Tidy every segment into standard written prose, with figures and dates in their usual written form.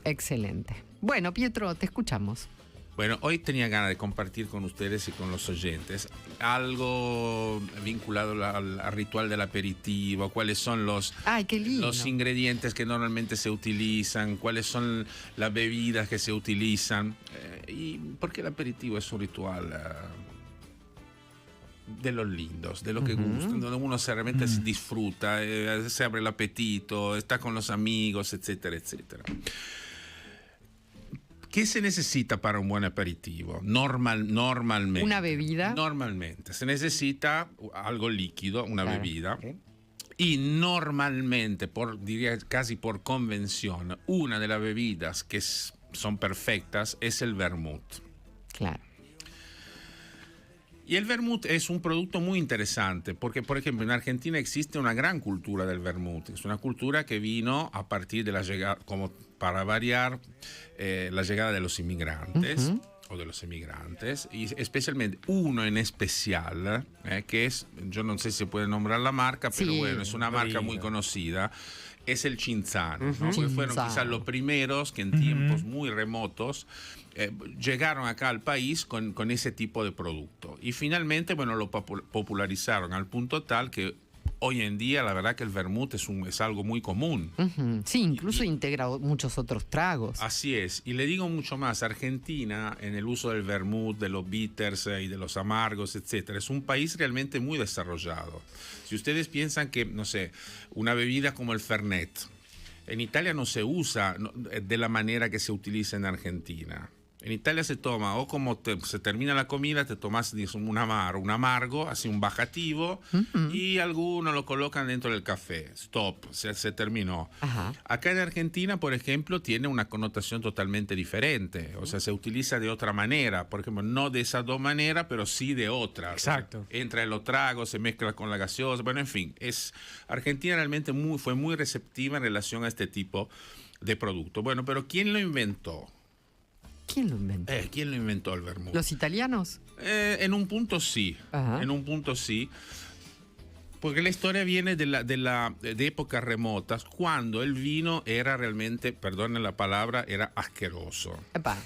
Excelente. Bueno, Pietro, te escuchamos. Bueno, hoy tenía ganas de compartir con ustedes y con los oyentes algo vinculado al ritual del aperitivo, cuáles son ¡Ay, qué lindo! los ingredientes que normalmente se utilizan, cuáles son las bebidas que se utilizan, y porque el aperitivo es un ritual de los lindos, de lo que gustan, donde uno realmente se disfruta, se abre el apetito, está con los amigos, etcétera, etcétera. ¿Qué se necesita para un buen aperitivo? Normalmente. ¿Una bebida? Normalmente. Se necesita algo líquido, una bebida. Okay. Y normalmente, diría casi por convención, una de las bebidas que son perfectas es el vermut. Claro. Y el vermut es un producto muy interesante porque, por ejemplo, en Argentina existe una gran cultura del vermut. Es una cultura que vino a partir de la llegada, como para variar, la llegada de los inmigrantes o de los emigrantes, y especialmente uno en especial, que es, yo no sé si se puede nombrar la marca, pero sí, bueno, es una marca muy conocida, es el Cinzano, ¿no? Porque fueron quizás los primeros que en tiempos muy remotos llegaron acá al país con ese tipo de producto. Y finalmente, bueno, lo popularizaron al punto tal que hoy en día la verdad que el vermut es algo muy común. Sí, incluso integra muchos otros tragos. Así es. Y le digo mucho más, Argentina en el uso del vermut, de los bitters y de los amargos, etcétera, es un país realmente muy desarrollado. Si ustedes piensan que, no sé, una bebida como el Fernet, en Italia no se usa de la manera que se utiliza en Argentina. En Italia se toma, o como se termina la comida, te tomas un amargo, así un bajativo, y algunos lo colocan dentro del café. Stop, se terminó. Ajá. Acá en Argentina, por ejemplo, tiene una connotación totalmente diferente. O sea, se utiliza de otra manera. Por ejemplo, no de esas dos maneras, pero sí de otras. Exacto. O sea, entra en los tragos, se mezcla con la gaseosa. Bueno, en fin, Argentina realmente fue muy receptiva en relación a este tipo de producto. Bueno, pero ¿quién lo inventó? ¿Quién lo inventó? ¿Quién lo inventó el vermut? ¿Los italianos? En un punto sí. Ajá. En un punto sí. Porque la historia viene de épocas remotas, cuando el vino era realmente, perdonen la palabra, era asqueroso. Epa.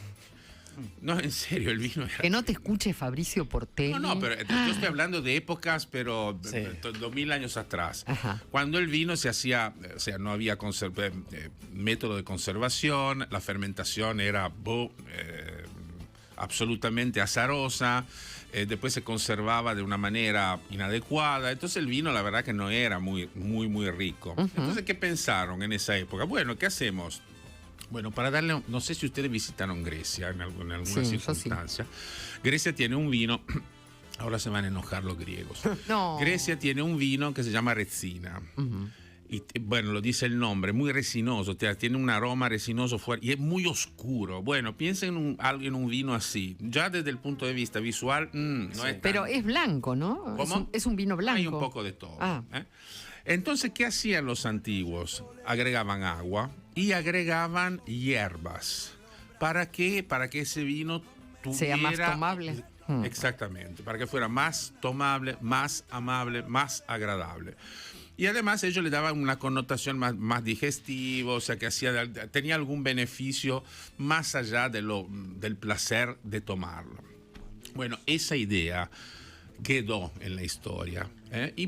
No, en serio, el vino era... Que no te escuche Fabricio Portelli. No, pero yo estoy hablando de épocas, pero 2000 años atrás. Ajá. Cuando el vino se hacía, o sea, no había método de conservación, la fermentación era absolutamente azarosa, después se conservaba de una manera inadecuada, entonces el vino la verdad que no era muy rico. Entonces, ¿qué pensaron en esa época? Bueno, ¿qué hacemos? Bueno, para darle, no sé si ustedes visitaron Grecia en alguna circunstancia. Sí. Grecia tiene un vino, ahora se van a enojar los griegos. No. Grecia tiene un vino que se llama Retsina. Y bueno, lo dice el nombre, muy resinoso, tiene un aroma resinoso fuerte y es muy oscuro. Bueno, piensen en un vino así. Ya desde el punto de vista visual, no es tan... Pero es blanco, ¿no? ¿Cómo? Es un vino blanco. Hay un poco de todo. Ah. Entonces, ¿qué hacían los antiguos? Agregaban agua y agregaban hierbas. ¿Para qué? Para que ese vino sea más tomable. Exactamente, para que fuera más tomable, más amable, más agradable. Y además ellos le daban una connotación más digestiva, o sea que tenía algún beneficio más allá del placer de tomarlo. Bueno, esa idea quedó en la historia,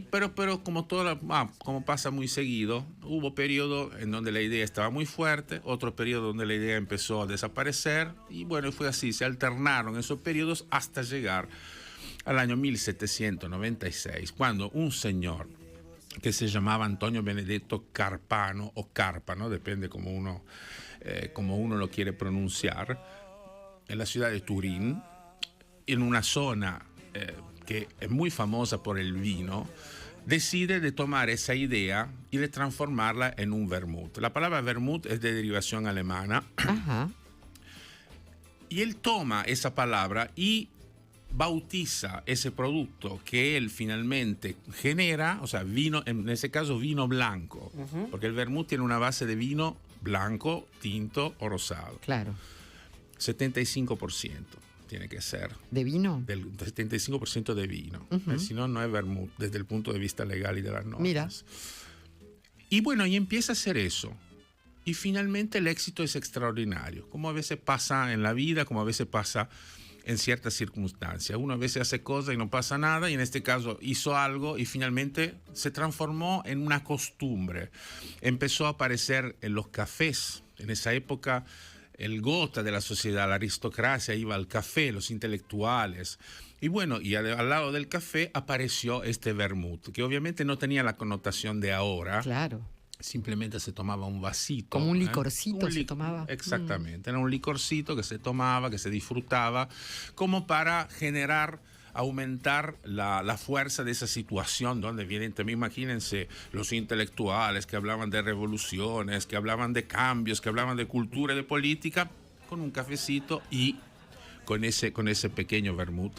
pero como pasa muy seguido, hubo periodos en donde la idea estaba muy fuerte, otro periodo donde la idea empezó a desaparecer, y bueno, fue así, se alternaron esos periodos hasta llegar al año 1796, cuando un señor que se llamaba Antonio Benedetto Carpano o Carpano, depende como uno lo quiere pronunciar, en la ciudad de Turín, en una zona que es muy famosa por el vino, decide de tomar esa idea y de transformarla en un vermut. La palabra vermut es de derivación alemana. Ajá. Y él toma esa palabra y bautiza ese producto que él finalmente genera, o sea, vino, en ese caso vino blanco, porque el vermut tiene una base de vino blanco, tinto o rosado. Claro. 75% tiene que ser. ¿De vino? Del 75% de vino. Si no, no es vermut desde el punto de vista legal y de las normas. Mira. Y bueno, y empieza a hacer eso. y finalmente el éxito es extraordinario, como a veces pasa en la vida, como a veces pasa en ciertas circunstancias. Uno a veces hace cosas y no pasa nada, y en este caso hizo algo y finalmente se transformó en una costumbre. Empezó a aparecer en los cafés. En esa época el gota de la sociedad, la aristocracia iba al café, los intelectuales. Y bueno, y al lado del café apareció este vermut, que obviamente no tenía la connotación de ahora. Claro. Simplemente se tomaba un vasito. Como un licorcito se tomaba. Exactamente, era un licorcito que se tomaba, que se disfrutaba, como para aumentar la fuerza de esa situación, donde evidentemente, imagínense, los intelectuales que hablaban de revoluciones, que hablaban de cambios, que hablaban de cultura y de política, con un cafecito y con ese pequeño vermut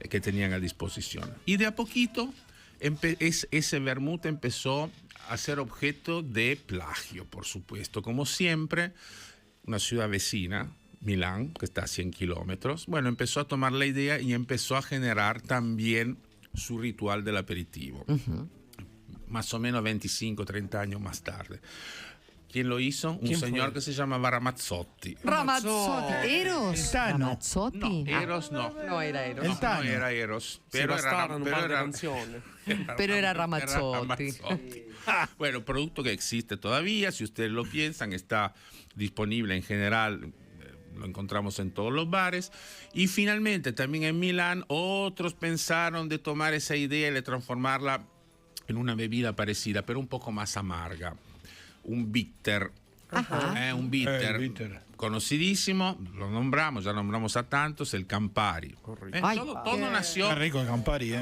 que tenían a disposición. Y de a poquito ese vermut empezó a ser objeto de plagio, por supuesto. Como siempre, una ciudad vecina, Milán, que está a 100 kilómetros, bueno, empezó a tomar la idea y empezó a generar también su ritual del aperitivo. Más o menos 25, 30 años más tarde. ¿Quién lo hizo? Un señor que se llamaba Ramazzotti. Ramazzotti. ¿Eros? Ramazzotti. No, Eros no. No era Eros. No era Eros. Pero era Ramazzotti. Bueno, producto que existe todavía, si ustedes lo piensan, está disponible en general, lo encontramos en todos los bares. Y finalmente, también en Milán, otros pensaron de tomar esa idea y de transformarla en una bebida parecida, pero un poco más amarga. Un bitter. Un bitter. Conocidísimo, ya nombramos a tantos, el Campari. Todo nació. Qué rico el Campari,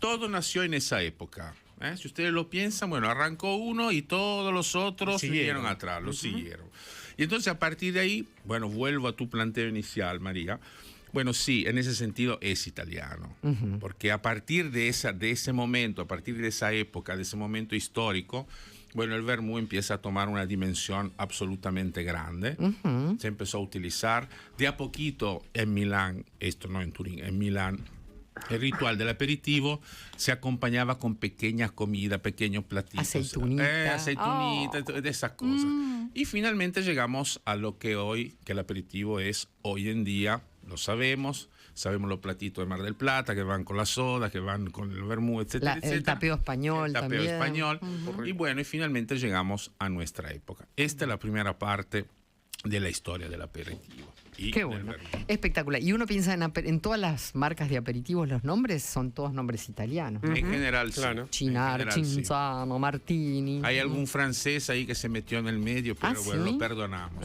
Todo nació en esa época. Si ustedes lo piensan, bueno, arrancó uno y todos los otros siguieron atrás, lo siguieron. Y entonces a partir de ahí, bueno, vuelvo a tu planteo inicial, María. Bueno, sí, en ese sentido es italiano, porque a partir de ese momento, a partir de esa época, de ese momento histórico, bueno, el vermú empieza a tomar una dimensión absolutamente grande. Se empezó a utilizar de a poquito en Milán, esto no en Turín, en Milán. El ritual del aperitivo se acompañaba con pequeñas comidas, pequeños platitos. Aceitunita, de esas cosas. Y finalmente llegamos a lo que el aperitivo es hoy en día, lo sabemos los platitos de Mar del Plata, que van con la soda, que van con el vermú, etcétera, etcétera. El tapeo español también. El tapeo español. Y bueno, y finalmente llegamos a nuestra época. Esta es la primera parte de la historia del aperitivo. Qué bueno, espectacular. Y uno piensa en todas las marcas de aperitivos, los nombres son todos nombres italianos, ¿no? En general, claro. Sí. Chinar, Cinzano, Martini. Hay algún francés ahí que se metió en el medio, pero bueno, ¿sí? lo perdonamos.